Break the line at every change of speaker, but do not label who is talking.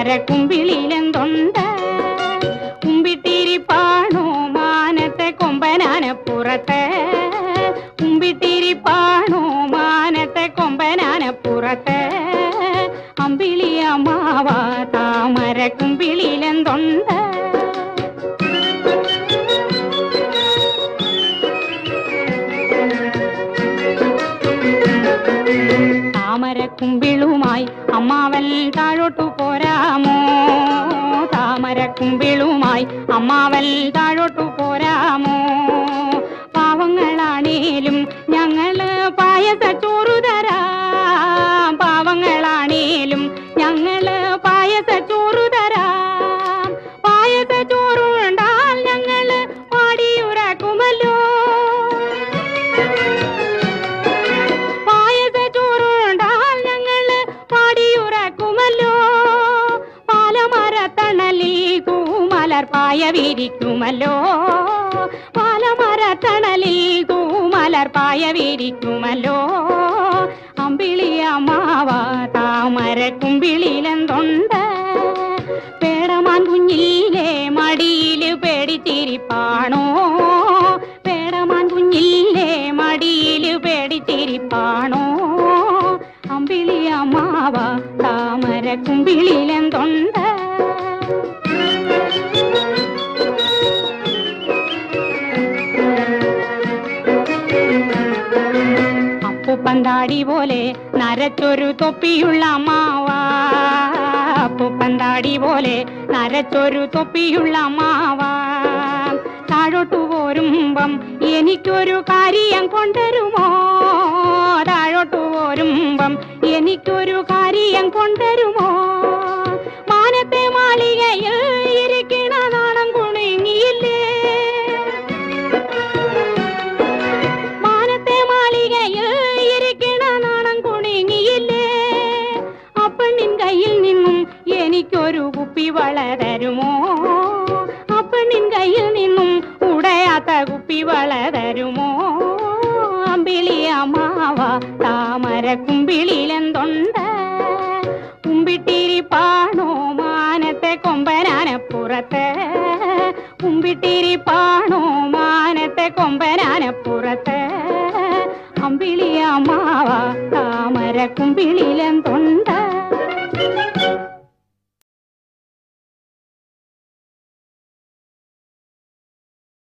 താമരക്കുമ്പിളിലെന്തുണ്ട്? കുമ്പിട്ടിരിപ്പാണോ മാനത്തെ കൊമ്പനാനപ്പുറത്ത്? കുമ്പിട്ടിരിപ്പാണോ മാനത്തെ കൊമ്പനാനപ്പുറത്ത്? അമ്പിളിയമ്മാവ താമരക്കുമ്പിളിലെന്തുണ്ട്? താമരക്കുമ്പിളുമായി അമ്മാവൻ താഴോട്ടു പോരാമോ? താമരക്കുമ്പിളുമായി അമ്മാവൻ താഴോട്ടു പോരാമോ? പാവങ്ങളാണേലും ഞങ്ങള് പായസച്ചോറു തരാം. പാവങ്ങളാണേലും ഞങ്ങള് പായസച്ചോറു തരാം. പായസച്ചോറുണ്ടാൽ ഞങ്ങള് പാടിയുറക്കുമല്ലോ. പായസച്ചോറുണ്ടാൽ ഞങ്ങള് പാടിയുറക്കുമല്ലോ. പാലമരത്തണലിൽ തൂമലർ പായ വിരിക്കുമല്ലോ. പാലമരത്തണലിൽ തൂമലർ പായ വിരിക്കുമല്ലോ. അമ്പിളിയമ്മാവ താമരക്കുമ്പിളിലെന്തുണ്ട്? പേടമാൻ കുഞ്ഞിലെ മടിയില് പേടിച്ചിരിപ്പാണോ? പേടമാൻ കുഞ്ഞിലെ മടിയില് പേടിച്ചിരിപ്പാണോ? അമ്പിളിയമ്മാവ താമരക്കുമ്പിളിലെന്തുണ്ട്? അപ്പുപ്പന്താടി പോലെ നരച്ചൊരു തൊപ്പിയുള്ള അമ്മാവ. അപ്പുപ്പന്താടി പോലെ നരച്ചൊരു തൊപ്പിയുള്ള അമ്മാവ. താഴോട്ടു പോരുമ്പം എനിക്കൊരു കാര്യം കൊണ്ടുവരുമോ? താഴോട്ടു പോരുമ്പം എനിക്കൊരു കാര്യം കൊണ്ടുവരുമോ? മാനത്തെ മാളികയിൽ ഇരിക്കണ നാണം കുണുങ്ങിയില്ലേ? മാനത്തെ മാളികയിൽ ഇരിക്കണ നാണം കുണുങ്ങിയില്ലേ? അപ്പണ്ണിൻ കയ്യിൽ നിന്നും എനിക്കൊരു കുപ്പിവള തരുമോ? അപ്പണ്ണിൻ കയ്യിൽ നിന്നും ഉടയാത്ത കുപ്പിവള തരുമോ? അമ്പിളിയമ്മാവ താമരക്കുമ്പിളിലെന്തുണ്ട്? കുമ്പിട്ടിരിപ്പാണോ മാനത്തെ കൊമ്പനാനപ്പുറത്ത്? കുമ്പിട്ടിരിപ്പാണോ മാനത്തെ കൊമ്പനാനപ്പുറത്ത്? അമ്പിളിയമ്മാവ താമരക്കുമ്പിളിലെന്തുണ്ട്?